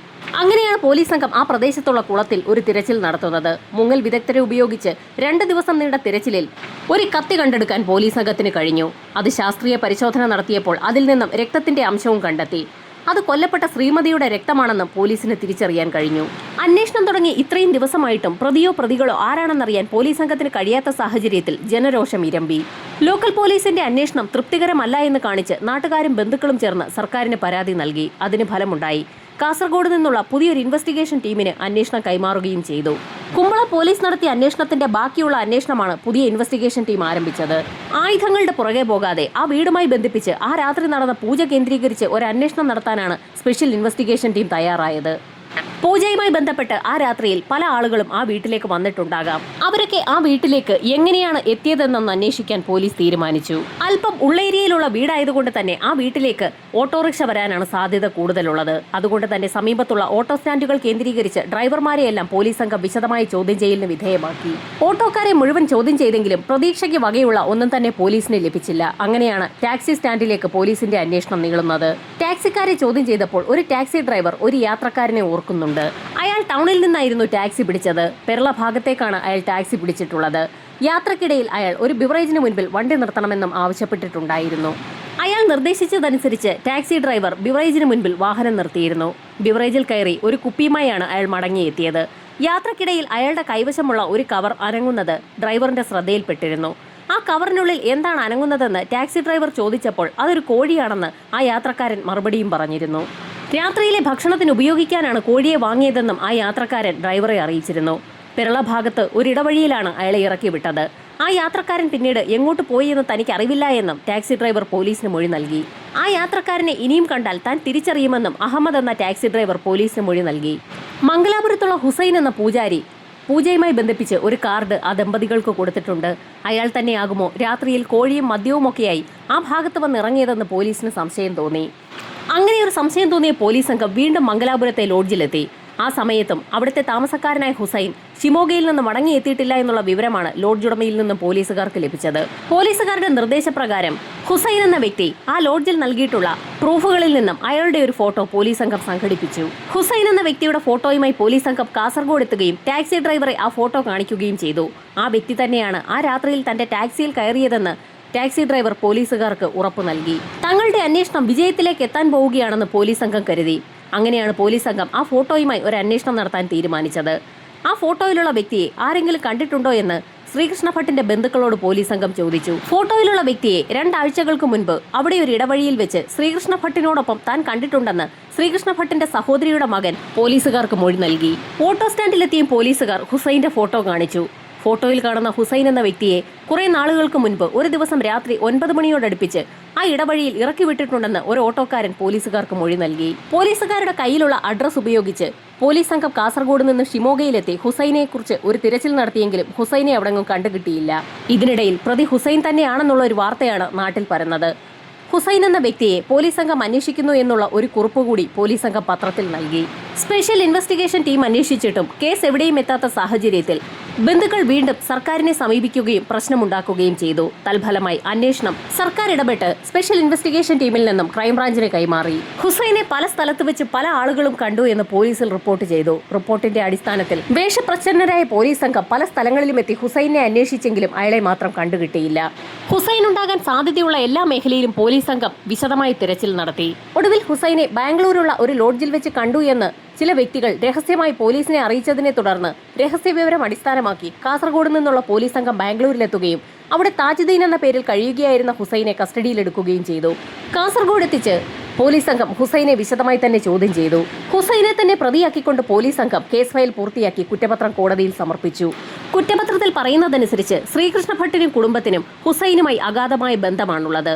അങ്ങനെയാണ് പോലീസ് സംഘം ആ പ്രദേശത്തുള്ള കുളത്തിൽ ഒരു തിരച്ചിൽ നടത്തുന്നത്. മുങ്ങൽ വിദഗ്ധരെ ഉപയോഗിച്ച് 2 ദിവസം നീണ്ട തിരച്ചിലിൽ ഒരു കത്തി കണ്ടെടുക്കാൻ പോലീസ് സംഘത്തിന് കഴിഞ്ഞു. അത് ശാസ്ത്രീയ പരിശോധന നടത്തിയപ്പോൾ അതിൽ നിന്നും രക്തത്തിന്റെ അംശവും കണ്ടെത്തി. അത് കൊല്ലപ്പെട്ട ശ്രീമതിയുടെ രക്തമാണെന്ന് പോലീസിന് തിരിച്ചറിയാൻ കഴിഞ്ഞു. അന്വേഷണം തുടങ്ങി ഇത്രയും ദിവസമായിട്ടും പ്രതിയോ പ്രതികളോ ആരാണെന്നറിയാൻ പോലീസ് സംഘത്തിന് കഴിയാത്ത സാഹചര്യത്തിൽ ജനരോഷം ഇരമ്പി. ലോക്കൽ പോലീസിന്റെ അന്വേഷണം തൃപ്തികരമല്ല എന്ന് കാണിച്ച് നാട്ടുകാരും ബന്ധുക്കളും ചേർന്ന് സർക്കാരിന് പരാതി നൽകി. അതിന് ഫലമുണ്ടായി. കാസർഗോഡ് നിന്നുള്ള പുതിയൊരു ഇൻവെസ്റ്റിഗേഷൻ ടീമിന് അന്വേഷണം കൈമാറുകയും ചെയ്തു. കുമ്പള പോലീസ് നടത്തിയ അന്വേഷണത്തിന്റെ ബാക്കിയുള്ള അന്വേഷണമാണ് പുതിയ ഇൻവെസ്റ്റിഗേഷൻ ടീം ആരംഭിച്ചത്. ആയുധങ്ങളുടെ പുറകെ പോകാതെ ആ വീടുമായി ബന്ധിപ്പിച്ച് ആ രാത്രി നടന്ന പൂജ കേന്ദ്രീകരിച്ച് ഒരു അന്വേഷണം നടത്താനാണ് സ്പെഷ്യൽ ഇൻവെസ്റ്റിഗേഷൻ ടീം തയ്യാറായത്. പൂജയുമായി ബന്ധപ്പെട്ട് ആ രാത്രിയിൽ പല ആളുകളും ആ വീട്ടിലേക്ക് വന്നിട്ടുണ്ടാകാം. അവരൊക്കെ ആ വീട്ടിലേക്ക് എങ്ങനെയാണ് എത്തിയതെന്നൊന്ന് അന്വേഷിക്കാൻ പോലീസ് തീരുമാനിച്ചു. അല്പം ഉള്ളേരിയയിലുള്ള വീടായതുകൊണ്ട് തന്നെ ആ വീട്ടിലേക്ക് ഓട്ടോറിക്ഷ വരാനാണ് സാധ്യത കൂടുതലുള്ളത്. അതുകൊണ്ട് തന്നെ സമീപത്തുള്ള ഓട്ടോ സ്റ്റാൻഡുകൾ കേന്ദ്രീകരിച്ച് ഡ്രൈവർമാരെയെല്ലാം പോലീസ് സംഘം വിശദമായ ചോദ്യം ചെയ്യലിന് വിധേയമാക്കി. ഓട്ടോക്കാരെ മുഴുവൻ ചോദ്യം ചെയ്തെങ്കിലും പ്രതീക്ഷയ്ക്ക് വകയുള്ള ഒന്നും തന്നെ പോലീസിന് ലഭിച്ചില്ല. അങ്ങനെയാണ് ടാക്സി സ്റ്റാൻഡിലേക്ക് പോലീസിന്റെ അന്വേഷണം നീളുന്നത്. ടാക്സിക്കാരെ ചോദ്യം ചെയ്തപ്പോൾ ഒരു ടാക്സി ഡ്രൈവർ ഒരു യാത്രക്കാരനെ ഓർക്കുന്നുണ്ട്. അയാൾ ടൗണിൽ നിന്നായിരുന്നു ടാക്സി പിടിച്ചത്. പെർള ഭാഗത്തേക്കാണ് അയാൾ ടാക്സി പിടിച്ചിട്ടുള്ളത്. യാത്രക്കിടയിൽ അയാൾ ഒരു ബിവറേജിന് മുൻപിൽ വണ്ടി നിർത്തണമെന്നും ആവശ്യപ്പെട്ടിട്ടുണ്ടായിരുന്നു. അയാൾ നിർദ്ദേശിച്ചതനുസരിച്ച് ടാക്സി ഡ്രൈവർ ബിവറേജിന് മുൻപിൽ വാഹനം നിർത്തിയിരുന്നു. ബിവറേജിൽ കയറി ഒരു കുപ്പിയുമായാണ് അയാൾ മടങ്ങിയെത്തിയത്. യാത്രക്കിടയിൽ അയാളുടെ കൈവശമുള്ള ഒരു കവർ അനങ്ങുന്നത് ഡ്രൈവറിന്റെ ശ്രദ്ധയിൽപ്പെട്ടിരുന്നു. ആ കവറിനുള്ളിൽ എന്താണ് അനങ്ങുന്നതെന്ന് ടാക്സി ഡ്രൈവർ ചോദിച്ചപ്പോൾ അതൊരു കോഴിയാണെന്ന് ആ യാത്രക്കാരൻ മറുപടിയും പറഞ്ഞിരുന്നു. രാത്രിയിലെ ഭക്ഷണത്തിന് ഉപയോഗിക്കാനാണ് കോഴിയെ വാങ്ങിയതെന്നും ആ യാത്രക്കാരൻ ഡ്രൈവറെ അറിയിച്ചിരുന്നു. പെരള ഭാഗത്ത് ഒരിടവഴിയിലാണ് അയാളെ ഇറക്കി വിട്ടത്. ആ യാത്രക്കാരൻ പിന്നീട് എങ്ങോട്ട് പോയി എന്ന് തനിക്ക് അറിവില്ല എന്നും ടാക്സി ഡ്രൈവർ പോലീസിന് മൊഴി നൽകി. ആ യാത്രക്കാരനെ ഇനിയും കണ്ടാൽ താൻ തിരിച്ചറിയുമെന്നും അഹമ്മദ് എന്ന ടാക്സി ഡ്രൈവർ പോലീസിന് മൊഴി നൽകി. മംഗലാപുരത്തുള്ള ഹുസൈൻ എന്ന പൂജാരി പൂജയുമായി ബന്ധിപ്പിച്ച് ഒരു കാർഡ് ആ ദമ്പതികൾക്ക് കൊടുത്തിട്ടുണ്ട്. അയാൾ തന്നെയാകുമോ രാത്രിയിൽ കോഴിയും മദ്യവുമൊക്കെയായി ആ ഭാഗത്ത് വന്നിറങ്ങിയതെന്ന് പോലീസിന് സംശയം തോന്നി. അങ്ങനെയൊരു സംശയം തോന്നിയ പോലീസ് സംഘം വീണ്ടും മംഗലാപുരത്തെ ലോഡ്ജിലെത്തി. ആ സമയത്തും അവിടുത്തെ താമസക്കാരനായ ഹുസൈൻ ഷിമോഗയിൽ നിന്ന് മടങ്ങിയെത്തിയിട്ടില്ല എന്നുള്ള വിവരമാണ് ലോഡ്ജ് ഉടമയിൽ നിന്നും പോലീസുകാർക്ക് ലഭിച്ചത്. പോലീസുകാരുടെ നിർദ്ദേശപ്രകാരം ഹുസൈൻ എന്ന വ്യക്തി ആ ലോഡ്ജിൽ നൽകിയിട്ടുള്ള പ്രൂഫുകളിൽ നിന്നും അയാളുടെ ഒരു ഫോട്ടോ പോലീസ് സംഘം സംഘടിപ്പിച്ചു. ഹുസൈൻ എന്ന വ്യക്തിയുടെ ഫോട്ടോയുമായി പോലീസ് സംഘം കാസർഗോഡ് എത്തുകയും ടാക്സി ഡ്രൈവറെ ആ ഫോട്ടോ കാണിക്കുകയും ചെയ്തു. ആ വ്യക്തി തന്നെയാണ് ആ രാത്രിയിൽ തന്റെ ടാക്സിയിൽ കയറിയതെന്ന് ടാക്സി ഡ്രൈവർ പോലീസുകാർക്ക് ഉറപ്പു നൽകി. തങ്ങളുടെ അന്വേഷണം വിജയത്തിലേക്ക് എത്താൻ പോവുകയാണെന്ന് പോലീസ് സംഘം കരുതി. അങ്ങനെയാണ് പോലീസ് സംഘം ആ ഫോട്ടോയുമായി ഒരു അന്വേഷണം നടത്താൻ തീരുമാനിച്ചത്. ആ ഫോട്ടോയിലുള്ള വ്യക്തിയെ ആരെങ്കിലും കണ്ടിട്ടുണ്ടോ എന്ന് ശ്രീകൃഷ്ണ ഭട്ടിന്റെ ബന്ധുക്കളോട് പോലീസ് സംഘം ചോദിച്ചു. ഫോട്ടോയിലുള്ള വ്യക്തിയെ 2 ആഴ്ചകൾക്ക് മുൻപ് അവിടെ ഒരു ഇടവഴിയിൽ വെച്ച് ശ്രീകൃഷ്ണ ഭട്ടിനോടൊപ്പം താൻ കണ്ടിട്ടുണ്ടെന്ന് ശ്രീകൃഷ്ണ ഭട്ടിന്റെ സഹോദരിയുടെ മകൻ പോലീസുകാർക്ക് മൊഴി നൽകി. ഓട്ടോ സ്റ്റാൻഡിലെത്തിയ പോലീസുകാർ ഹുസൈന്റെ ഫോട്ടോ കാണിച്ചു. ഫോട്ടോയിൽ കാണുന്ന ഹുസൈൻ എന്ന വ്യക്തിയെ കുറെ നാളുകൾക്ക് മുൻപ് ഒരു ദിവസം രാത്രി 9 മണിയോടടുപ്പിച്ച് ആ ഇടവഴിയിൽ ഇറക്കി വിട്ടിട്ടുണ്ടെന്ന് ഒരു ഓട്ടോക്കാരൻ പോലീസുകാർക്ക് മൊഴി നൽകി. പോലീസുകാരുടെ കയ്യിലുള്ള അഡ്രസ് ഉപയോഗിച്ച് പോലീസ് സംഘം കാസർഗോഡ് നിന്ന് ഷിമോഗയിലെത്തി ഹുസൈനെ കുറിച്ച് ഒരു തിരച്ചിൽ നടത്തിയെങ്കിലും ഹുസൈനെ അവിടെങ്ങും കണ്ടുകിട്ടിയില്ല. ഇതിനിടയിൽ പ്രതി ഹുസൈൻ തന്നെയാണെന്നുള്ള ഒരു വാർത്തയാണ് നാട്ടിൽ പരന്നത്. ഹുസൈൻ എന്ന വ്യക്തിയെ പോലീസ് സംഘം അന്വേഷിക്കുന്നു എന്നുള്ള ഒരു കുറിപ്പ് കൂടി പോലീസ് സംഘം പത്രത്തിൽ നൽകി. സ്പെഷ്യൽ ഇൻവെസ്റ്റിഗേഷൻ ടീം അന്വേഷിച്ചിട്ടും കേസ് എവിടെയും എത്താത്ത സാഹചര്യത്തിൽ ബന്ധുക്കൾ വീണ്ടും സർക്കാരിനെ സമീപിക്കുകയും പ്രശ്നമുണ്ടാക്കുകയും ചെയ്തു. തൽഫലമായി അന്വേഷണം സർക്കാർ ഇടപെട്ട് സ്പെഷ്യൽ ഇൻവെസ്റ്റിഗേഷൻ ടീമിൽ നിന്നും ക്രൈംബ്രാഞ്ചിന് കൈമാറി. ഹുസൈനെ പല സ്ഥലത്ത് വെച്ച് പല ആളുകളും കണ്ടു എന്ന് പോലീസിൽ റിപ്പോർട്ട് ചെയ്തു. റിപ്പോർട്ടിന്റെ അടിസ്ഥാനത്തിൽ വേഷപ്രച്ഛന്നരായ പോലീസ് സംഘം പല സ്ഥലങ്ങളിലും എത്തി ഹുസൈനെ അന്വേഷിച്ചെങ്കിലും അയാളെ മാത്രം കണ്ടുകിട്ടിയില്ല. ഹുസൈൻ ഉണ്ടാകാൻ സാധ്യതയുള്ള എല്ലാ മേഖലയിലും പോലീസ് സംഘം വിശദമായി തിരച്ചിൽ നടത്തി. ഒടുവിൽ ഹുസൈനെ ബാംഗ്ലൂരുള്ള ഒരു ലോഡ്ജിൽ വെച്ച് കണ്ടു എന്ന് ചില വ്യക്തികൾ രഹസ്യമായി പോലീസിനെ അറിയിച്ചതിനെ തുടർന്ന് രഹസ്യവിവരം അടിസ്ഥാനമാക്കി കാസർഗോഡ് നിന്നുള്ള പോലീസ് സംഘം ബാംഗ്ലൂരിലെത്തുകയും അവിടെ താജുദ്ദീൻ എന്ന പേരിൽ കഴിയുകയായിരുന്ന ഹുസൈനെ കസ്റ്റഡിയിലെടുക്കുകയും ചെയ്തു. കാസർഗോഡ് എത്തിച്ച് പോലീസ് സംഘം ഹുസൈനെ വിശദമായി തന്നെ ചോദ്യം ചെയ്തു. ഹുസൈനെ തന്നെ പ്രതിയാക്കിക്കൊണ്ട് പോലീസ് സംഘം കേസ് ഫയൽ പൂർത്തിയാക്കി കുറ്റപത്രം കോടതിയിൽ സമർപ്പിച്ചു. കുറ്റപത്രത്തിൽ പറയുന്നതനുസരിച്ച് ശ്രീകൃഷ്ണ ഭട്ടിനും കുടുംബത്തിനും ഹുസൈനുമായി അഗാധമായ ബന്ധമാണുള്ളത്.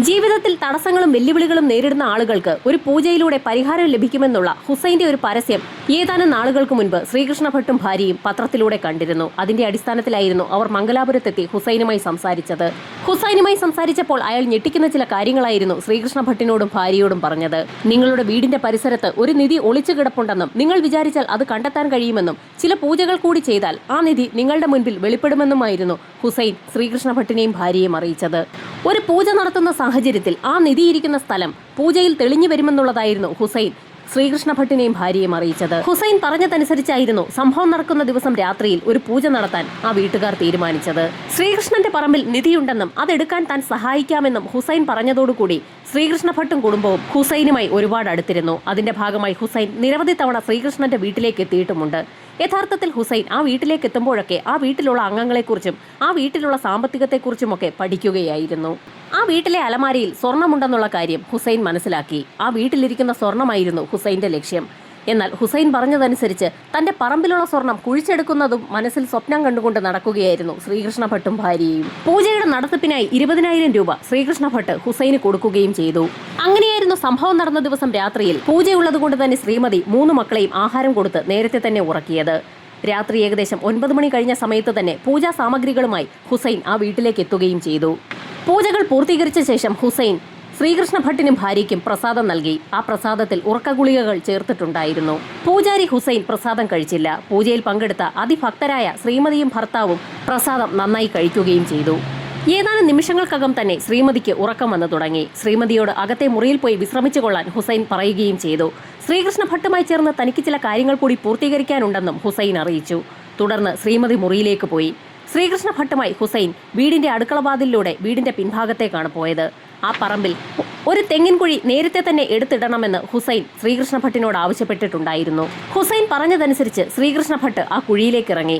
ജീവിതത്തിൽ തടസ്സങ്ങളും വെല്ലുവിളികളും നേരിടുന്ന ആളുകൾക്ക് ഒരു പൂജയിലൂടെ പരിഹാരം ലഭിക്കുമെന്നുള്ള ഹുസൈന്റെ ഒരു പരസ്യം ഏതാനും നാളുകൾക്ക് മുൻപ് ശ്രീകൃഷ്ണ ഭട്ടും ഭാര്യയും പത്രത്തിലൂടെ കണ്ടിരുന്നു. അതിന്റെ അടിസ്ഥാനത്തിലായിരുന്നു അവർ മംഗലാപുരത്തെത്തി ഹുസൈനുമായി സംസാരിച്ചത്. ഹുസൈനുമായി സംസാരിച്ചപ്പോൾ അയാൾ ഞെട്ടിക്കുന്ന ചില കാര്യങ്ങളായിരുന്നു ശ്രീകൃഷ്ണ ഭട്ടിനോടും ഭാര്യയോടും പറഞ്ഞത്. നിങ്ങളുടെ വീടിന്റെ പരിസരത്ത് ഒരു നിധി ഒളിച്ചു കിടപ്പുണ്ടെന്നും നിങ്ങൾ വിചാരിച്ചാൽ അത് കണ്ടെത്താൻ കഴിയുമെന്നും ചില പൂജകൾ കൂടി ചെയ്താൽ ആ നിധി നിങ്ങളുടെ മുൻപിൽ വെളിപ്പെടുമെന്നുമായിരുന്നു ഹുസൈൻ ശ്രീകൃഷ്ണ ഭട്ടിനെയും ഭാര്യയെയും അറിയിച്ചത്. ഒരു പൂജ നടത്തുന്ന സാഹചര്യത്തിൽ ആ നിധിയിരിക്കുന്ന സ്ഥലം പൂജയിൽ തെളിഞ്ഞു വരുമെന്നുള്ളതായിരുന്നു ഹുസൈൻ ശ്രീകൃഷ്ണ ഭട്ടിനെയും ഭാര്യയെയും അറിയിച്ചത്. ഹുസൈൻ പറഞ്ഞതനുസരിച്ചായിരുന്നു സംഭവം നടക്കുന്ന ദിവസം രാത്രിയിൽ ഒരു പൂജ നടത്താൻ ആ വീട്ടുകാർ തീരുമാനിച്ചത്. ശ്രീകൃഷ്ണന്റെ പറമ്പിൽ നിധിയുണ്ടെന്നും അതെടുക്കാൻ താൻ സഹായിക്കാമെന്നും ഹുസൈൻ പറഞ്ഞതോടുകൂടി ശ്രീകൃഷ്ണ ഭട്ടും കുടുംബവും ഹുസൈനുമായി ഒരുപാട് അടുത്തിരുന്നു. അതിന്റെ ഭാഗമായി ഹുസൈൻ നിരവധി തവണ ശ്രീകൃഷ്ണന്റെ വീട്ടിലേക്ക് എത്തിയിട്ടുമുണ്ട്. യഥാർത്ഥത്തിൽ ഹുസൈൻ ആ വീട്ടിലേക്ക് എത്തുമ്പോഴൊക്കെ ആ വീട്ടിലുള്ള അംഗങ്ങളെക്കുറിച്ചും ആ വീട്ടിലുള്ള സാമ്പത്തികത്തെക്കുറിച്ചുമൊക്കെ പഠിക്കുകയായിരുന്നു. ആ വീട്ടിലെ അലമാരയിൽ സ്വർണ്ണമുണ്ടെന്നുള്ള കാര്യം ഹുസൈൻ മനസ്സിലാക്കി. ആ വീട്ടിലിരിക്കുന്ന സ്വർണ്ണമായിരുന്നു ഹുസൈന്റെ ലക്ഷ്യം. എന്നാൽ ഹുസൈൻ പറഞ്ഞതനുസരിച്ച് തന്റെ പറമ്പിലുള്ള സ്വർണം കുഴിച്ചെടുക്കുന്നതും മനസ്സിൽ സ്വപ്നം കണ്ടുകൊണ്ട് നടക്കുകയായിരുന്നു ശ്രീകൃഷ്ണ ഭട്ടും ഭാര്യയും. പൂജയുടെ നടത്തിപ്പിനായി 20,000 രൂപ ശ്രീകൃഷ്ണ ഭട്ട് ഹുസൈന് കൊടുക്കുകയും ചെയ്തു. അങ്ങനെയായിരുന്നു സംഭവം നടന്ന ദിവസം രാത്രിയിൽ പൂജയുള്ളതുകൊണ്ട് തന്നെ ശ്രീമതി 3 മക്കളെയും ആഹാരം കൊടുത്ത് നേരത്തെ തന്നെ ഉറക്കിയത്. രാത്രി ഏകദേശം 9 മണി കഴിഞ്ഞ സമയത്ത് തന്നെ പൂജാ സാമഗ്രികളുമായി ഹുസൈൻ ആ വീട്ടിലേക്ക് എത്തുകയും ചെയ്തു. പൂജകൾ പൂർത്തീകരിച്ച ശേഷം ഹുസൈൻ ശ്രീകൃഷ്ണ ഭട്ടിനും ഭാര്യയ്ക്കും പ്രസാദം നൽകി. ആ പ്രസാദത്തിൽ ഉറക്കഗുളികകൾ ചേർത്തിട്ടുണ്ടായിരുന്നു. പൂജാരി ഹുസൈൻ പ്രസാദം കഴിച്ചില്ല. പൂജയിൽ പങ്കെടുത്ത അതിഭക്തരായ ശ്രീമതിയും ഭർത്താവും പ്രസാദം നന്നായി കഴിക്കുകയും ചെയ്തു. ഏതാനും നിമിഷങ്ങൾക്കകം തന്നെ ശ്രീമതിക്ക് ഉറക്കം വന്നു തുടങ്ങി. ശ്രീമതിയോട് അകത്തെ മുറിയിൽ പോയി വിശ്രമിച്ചു കൊള്ളാൻ ഹുസൈൻ പറയുകയും ചെയ്തു. ശ്രീകൃഷ്ണ ഭട്ടുമായി ചേർന്ന് തനിക്ക് ചില കാര്യങ്ങൾ കൂടി പൂർത്തീകരിക്കാനുണ്ടെന്നും ഹുസൈൻ അറിയിച്ചു. തുടർന്ന് ശ്രീമതി മുറിയിലേക്ക് പോയി. ശ്രീകൃഷ്ണ ഭട്ടുമായി ഹുസൈൻ വീടിന്റെ അടുക്കളവാതിലിലൂടെ വീടിന്റെ പിൻഭാഗത്തേക്കാണ് പോയത്. ആ പറമ്പിൽ ഒരു തെങ്ങിൻ കുഴി നേരത്തെ തന്നെ എടുത്തിടണമെന്ന് ഹുസൈൻ ശ്രീകൃഷ്ണ ഭട്ടിനോട് ആവശ്യപ്പെട്ടിട്ടുണ്ടായിരുന്നു. ഹുസൈൻ പറഞ്ഞതനുസരിച്ച് ശ്രീകൃഷ്ണ ഭട്ട് ആ കുഴിയിലേക്ക് ഇറങ്ങി.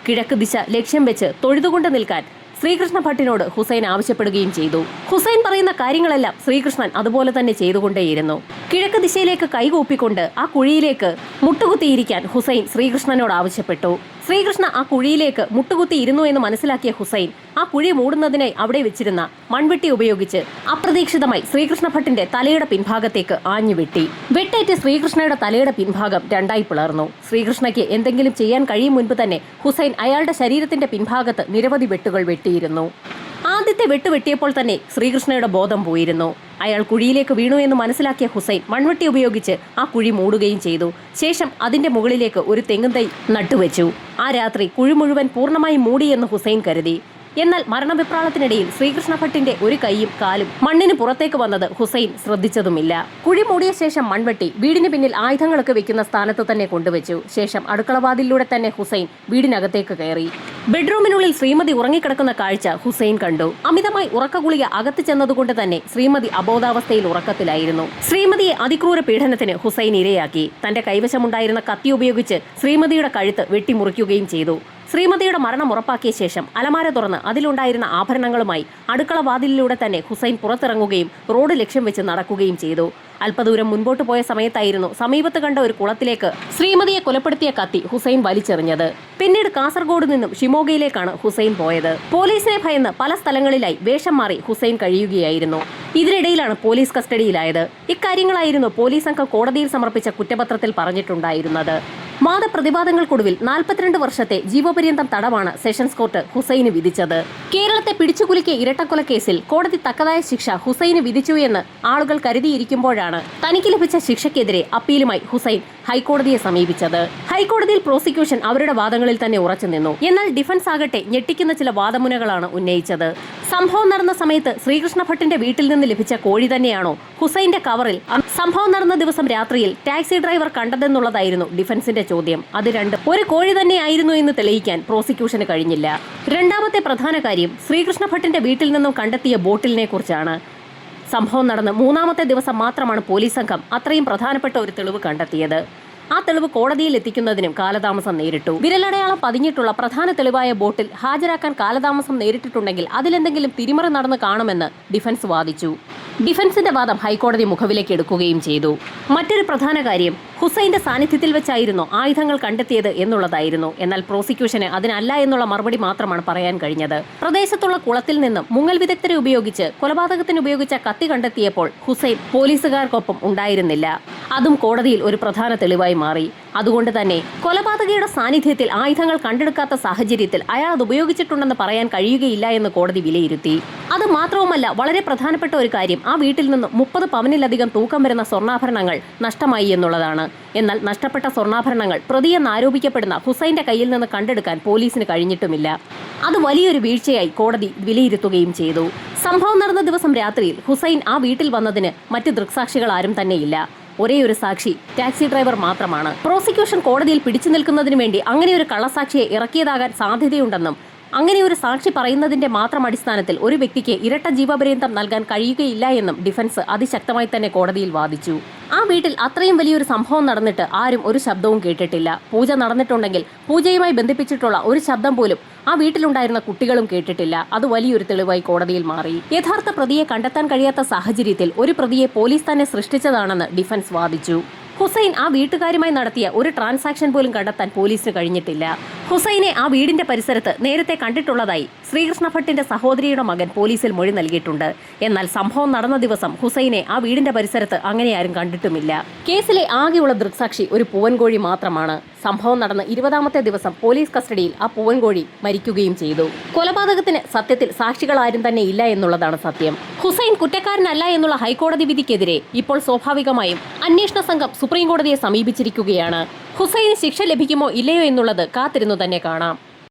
കിഴക്ക് ദിശ ലക്ഷ്യം വെച്ച് തൊഴുതുകൊണ്ട് നിൽക്കാൻ ശ്രീകൃഷ്ണ ഭട്ടിനോട് ഹുസൈൻ ആവശ്യപ്പെടുകയും ചെയ്തു. ഹുസൈൻ പറയുന്ന കാര്യങ്ങളെല്ലാം ശ്രീകൃഷ്ണൻ അതുപോലെ തന്നെ ചെയ്തുകൊണ്ടേയിരുന്നു. കിഴക്ക് ദിശയിലേക്ക് കൈകൂപ്പിക്കൊണ്ട് ആ കുഴിയിലേക്ക് മുട്ടുകുത്തിയിരിക്കാൻ ഹുസൈൻ ശ്രീകൃഷ്ണനോട് ആവശ്യപ്പെട്ടു. ശ്രീകൃഷ്ണ ആ കുഴിയിലേക്ക് മുട്ടുകുത്തിയിരുന്നു എന്ന് മനസ്സിലാക്കിയ ഹുസൈൻ ആ കുഴി മൂടുന്നതിനായി അവിടെ വെച്ചിരുന്ന മൺവെട്ടി ഉപയോഗിച്ച് അപ്രതീക്ഷിതമായി ശ്രീകൃഷ്ണ ഭട്ടിന്റെ തലയുടെ പിൻഭാഗത്തേക്ക് ആഞ്ഞു വെട്ടി. വെട്ടേറ്റ് ശ്രീകൃഷ്ണയുടെ തലയുടെ പിൻഭാഗം രണ്ടായി പിളർന്നു. ശ്രീകൃഷ്ണയ്ക്ക് എന്തെങ്കിലും ചെയ്യാൻ കഴിയും മുൻപ് തന്നെ ഹുസൈൻ അയാളുടെ ശരീരത്തിന്റെ പിൻഭാഗത്ത് നിരവധി വെട്ടുകൾ വെട്ടിയിരുന്നു. ആദ്യത്തെ വെട്ടിയപ്പോൾ തന്നെ ശ്രീകൃഷ്ണയുടെ ബോധം പോയിരുന്നു. അയാൾ കുഴിയിലേക്ക് വീണു എന്ന് മനസ്സിലാക്കിയ ഹുസൈൻ മൺവെട്ടി ഉപയോഗിച്ച് ആ കുഴി മൂടുകയും ചെയ്തു. ശേഷം അതിന്റെ മുകളിലേക്ക് ഒരു തെങ്ങും തൈ നട്ടുവെച്ചു. ആ രാത്രി കുഴി മുഴുവൻ പൂർണ്ണമായും മൂടിയെന്ന് ഹുസൈൻ കരുതി. എന്നാൽ മരണവിപ്രാളത്തിനിടയിൽ ശ്രീകൃഷ്ണ ഭട്ടിന്റെ ഒരു കൈയും കാലും മണ്ണിന് പുറത്തേക്ക് വന്നത് ഹുസൈൻ ശ്രദ്ധിച്ചതുമില്ല. കുഴി മൂടിയ ശേഷം മൺവെട്ടി വീടിന് പിന്നിൽ ആയുധങ്ങളൊക്കെ വെക്കുന്ന സ്ഥാനത്ത് തന്നെ കൊണ്ടുവച്ചു. ശേഷം അടുക്കളവാതിലൂടെ തന്നെ ഹുസൈൻ വീടിനകത്തേക്ക് കയറി. ബെഡ്റൂമിനുള്ളിൽ ശ്രീമതി ഉറങ്ങിക്കിടക്കുന്ന കാഴ്ച ഹുസൈൻ കണ്ടു. അമിതമായി ഉറക്കഗുളിക അകത്ത് ചെന്നതുകൊണ്ട് തന്നെ ശ്രീമതി അബോധാവസ്ഥയിൽ ഉറക്കത്തിലായിരുന്നു. ശ്രീമതിയെ അതിക്രൂര പീഡനത്തിന് ഹുസൈൻ ഇരയാക്കി. തന്റെ കൈവശമുണ്ടായിരുന്ന കത്തി ഉപയോഗിച്ച് ശ്രീമതിയുടെ കഴുത്ത് വെട്ടിമുറിക്കുകയും ചെയ്തു. ശ്രീമതിയുടെ മരണം ഉറപ്പാക്കിയ ശേഷം അലമാര തുറന്ന് അതിലുണ്ടായിരുന്ന ആഭരണങ്ങളുമായി അടുക്കള വാതിലിലൂടെ തന്നെ ഹുസൈൻ പുറത്തിറങ്ങുകയും റോഡ് ലക്ഷ്യം വെച്ച് നടക്കുകയും ചെയ്തു. അല്പദൂരം മുൻപോട്ട് പോയ സമയത്തായിരുന്നു സമീപത്ത് കണ്ട ഒരു കുളത്തിലേക്ക് ശ്രീമതിയെ കൊലപ്പെടുത്തിയ കത്തി ഹുസൈൻ വലിച്ചെറിഞ്ഞത്. പിന്നീട് കാസർഗോഡ് നിന്നും ഷിമോഗയിലേക്കാണ് ഹുസൈൻ പോയത്. പോലീസിനെ ഭയന്ന് പല സ്ഥലങ്ങളിലായി വേഷം മാറി ഹുസൈൻ കഴിയുകയായിരുന്നു. ഇതിനിടയിലാണ് പോലീസ് കസ്റ്റഡിയിലായത്. ഇക്കാര്യങ്ങളായിരുന്നു പോലീസ് സംഘം കോടതിയിൽ സമർപ്പിച്ച കുറ്റപത്രത്തിൽ പറഞ്ഞിട്ടുണ്ടായിരുന്നത്. വാദപ്രതിവാദങ്ങൾക്കൊടുവിൽ 42 വർഷത്തെ ജീവപര്യന്തം തടവാണ് സെഷൻസ് കോർട്ട് ഹുസൈന് വിധിച്ചത്. കേരളത്തെ പിടിച്ചുകുലുക്കിയ ഇരട്ടക്കൊലക്കേസിൽ കോടതി തക്കതായ ശിക്ഷ ഹുസൈന് വിധിച്ചു എന്ന് ആളുകൾ കരുതിയിരിക്കുമ്പോഴാണ് തനിക്ക് ലഭിച്ച ശിക്ഷയ്ക്കെതിരെ അപ്പീലുമായി ഹുസൈൻ ഹൈക്കോടതിയെ സമീപിച്ചത്. ഹൈക്കോടതിയിൽ പ്രോസിക്യൂഷൻ അവരുടെ വാദങ്ങളിൽ തന്നെ ഉറച്ചുനിന്നു. എന്നാൽ ഡിഫൻസ് ആകട്ടെ ഞെട്ടിക്കുന്ന ചില വാദമുനകളാണ് ഉന്നയിച്ചത്. സംഭവം നടന്ന സമയത്ത് ശ്രീകൃഷ്ണ ഭട്ടിന്റെ വീട്ടിൽ നിന്ന് ലഭിച്ച കോഴി തന്നെയാണോ ഹുസൈന്റെ കവറിൽ സംഭവം നടന്ന ദിവസം രാത്രിയിൽ ടാക്സി ഡ്രൈവർ കണ്ടതെന്നുള്ളതായിരുന്നു ഡിഫൻസിന്റെ ചോദ്യം. അത് രണ്ടും ഒരു കോഴി തന്നെയായിരുന്നു എന്ന് തെളിയിക്കാൻ പ്രോസിക്യൂഷന് കഴിഞ്ഞില്ല. രണ്ടാമത്തെ പ്രധാന കാര്യം ശ്രീകൃഷ്ണ ഭട്ടിന്റെ വീട്ടിൽ നിന്നും കണ്ടെത്തിയ ബോട്ടിലിനെ കുറിച്ചാണ്. സംഭവം നടന്ന് 3ാമത്തെ ദിവസം മാത്രമാണ് പോലീസ് സംഘം അത്രയും പ്രധാനപ്പെട്ട ഒരു തെളിവ് കണ്ടെത്തിയത്. ആ തെളിവ് കോടതിയിൽ എത്തിക്കുന്നതിനും കാലതാമസം നേരിട്ടു. വിരലടയാളം പതിഞ്ഞിട്ടുള്ള പ്രധാന തെളിവായ ബോട്ടിൽ ഹാജരാക്കാൻ കാലതാമസം നേരിട്ടിട്ടുണ്ടെങ്കിൽ അതിലെന്തെങ്കിലും തിരിമറി നടന്നു കാണുമെന്ന് ഡിഫൻസ് വാദിച്ചു. ഡിഫൻസിന്റെ വാദം ഹൈക്കോടതി മുഖവിലേക്ക് എടുക്കുകയും ചെയ്തു. മറ്റൊരു പ്രധാന കാര്യം ഹുസൈന്റെ സാന്നിധ്യത്തിൽ വെച്ചായിരുന്നു ആയുധങ്ങൾ കണ്ടെത്തിയത് എന്നുള്ളതായിരുന്നു. എന്നാൽ പ്രോസിക്യൂഷന് അതിനല്ല എന്നുള്ള മറുപടി മാത്രമാണ് പറയാൻ കഴിഞ്ഞത്. പ്രദേശത്തുള്ള കുളത്തിൽ നിന്നും മുങ്ങൽ വിദഗ്ധരെ ഉപയോഗിച്ച് കൊലപാതകത്തിന് ഉപയോഗിച്ച കത്തി കണ്ടെത്തിയപ്പോൾ ഹുസൈൻ പോലീസുകാർക്കൊപ്പം ഉണ്ടായിരുന്നില്ല. അതും കോടതിയിൽ ഒരു പ്രധാന തെളിവായി മാറി. അതുകൊണ്ട് തന്നെ കൊലപാതകയുടെ സാന്നിധ്യത്തിൽ ആയുധങ്ങൾ കണ്ടെടുക്കാത്ത സാഹചര്യത്തിൽ അയാൾ അത് ഉപയോഗിച്ചിട്ടുണ്ടെന്ന് പറയാൻ കഴിയുകയില്ല എന്ന് കോടതി വിലയിരുത്തി. അത് മാത്രവുമല്ല, വളരെ പ്രധാനപ്പെട്ട ഒരു കാര്യം, ആ വീട്ടിൽ നിന്ന് 30 പവനിലധികം തൂക്കം വരുന്ന സ്വർണ്ണാഭരണങ്ങൾ നഷ്ടമായി എന്നുള്ളതാണ്. എന്നാൽ നഷ്ടപ്പെട്ട സ്വർണ്ണാഭരണങ്ങൾ പ്രതിയെന്ന് ആരോപിക്കപ്പെടുന്ന ഹുസൈന്റെ കയ്യിൽ നിന്ന് കണ്ടെടുക്കാൻ പോലീസിന് കഴിഞ്ഞിട്ടുമില്ല. അത് വലിയൊരു വീഴ്ചയായി കോടതി വിലയിരുത്തുകയും ചെയ്തു. സംഭവം നടന്ന ദിവസം രാത്രിയിൽ ഹുസൈൻ ആ വീട്ടിൽ വന്നതിന് മറ്റ് ദൃക്സാക്ഷികൾ ആരും തന്നെയില്ല. ഒരേയൊരു സാക്ഷി ടാക്സി ഡ്രൈവർ മാത്രമാണ്. പ്രോസിക്യൂഷൻ കോടതിയിൽ പിടിച്ചു നിൽക്കുന്നതിന് വേണ്ടി അങ്ങനെയൊരു കള്ളസാക്ഷിയെ ഇറക്കിയതാകാൻ സാധ്യതയുണ്ടെന്നും അങ്ങനെ ഒരു സാക്ഷി പറയുന്നതിന്റെ മാത്രം അടിസ്ഥാനത്തിൽ ഒരു വ്യക്തിക്ക് ഇരട്ട ജീവപര്യന്തം നൽകാൻ കഴിയുകയില്ല എന്നും ഡിഫൻസ് അതിശക്തമായി തന്നെ കോടതിയിൽ വാദിച്ചു. ആ വീട്ടിൽ അത്രയും വലിയൊരു സംഭവം നടന്നിട്ട് ആരും ഒരു ശബ്ദവും കേട്ടിട്ടില്ല. പൂജ നടന്നിട്ടുണ്ടെങ്കിൽ പൂജയുമായി ബന്ധിപ്പിച്ചിട്ടുള്ള ഒരു ശബ്ദം പോലും ആ വീട്ടിലുണ്ടായിരുന്ന കുട്ടികളും കേട്ടിട്ടില്ല. അത് വലിയൊരു തെളിവായി കോടതിയിൽ മാറി. യഥാർത്ഥ പ്രതിയെ കണ്ടെത്താൻ കഴിയാത്ത സാഹചര്യത്തിൽ ഒരു പ്രതിയെ പോലീസ് തന്നെ സൃഷ്ടിച്ചതാണെന്ന് ഡിഫൻസ് വാദിച്ചു. ഹുസൈൻ ആ വീട്ടുകാരുമായി നടത്തിയ ഒരു ട്രാൻസാക്ഷൻ പോലും കണ്ടെത്താൻ പോലീസിന് കഴിഞ്ഞിട്ടില്ല. ഹുസൈനെ ആ വീടിന്റെ പരിസരത്ത് നേരത്തെ കണ്ടിട്ടുള്ളതായി ശ്രീകൃഷ്ണ ഭട്ടിന്റെ സഹോദരിയുടെ മകൻ പോലീസിൽ മൊഴി നൽകിയിട്ടുണ്ട്. എന്നാൽ സംഭവം നടന്ന ദിവസം ഹുസൈനെ ആ വീടിന്റെ പരിസരത്ത് അങ്ങനെ ആരും കണ്ടിട്ടുമില്ല. കേസിലെ ആകെയുള്ള ദൃക്സാക്ഷി ഒരു പൂവൻകോഴി മാത്രമാണ്. സംഭവം നടന്ന 20ാമത്തെ ദിവസം പോലീസ് കസ്റ്റഡിയിൽ ആ പൂവൻകോഴി മരിക്കുകയും ചെയ്തു. കൊലപാതകത്തിന് സത്യത്തിൽ സാക്ഷികൾ ആരും തന്നെ ഇല്ല എന്നുള്ളതാണ് സത്യം. ഹുസൈൻ കുറ്റക്കാരനല്ല എന്നുള്ള ഹൈക്കോടതി വിധിക്കെതിരെ ഇപ്പോൾ സ്വാഭാവികമായും അന്വേഷണ സംഘം സുപ്രീം കോടതിയെ സമീപിച്ചിരിക്കുകയാണ്. ഹുസൈന് ശിക്ഷ ലഭിക്കുമോ ഇല്ലയോ എന്നുള്ളത് കാത്തിരുന്നു തന്നെ കാണാം.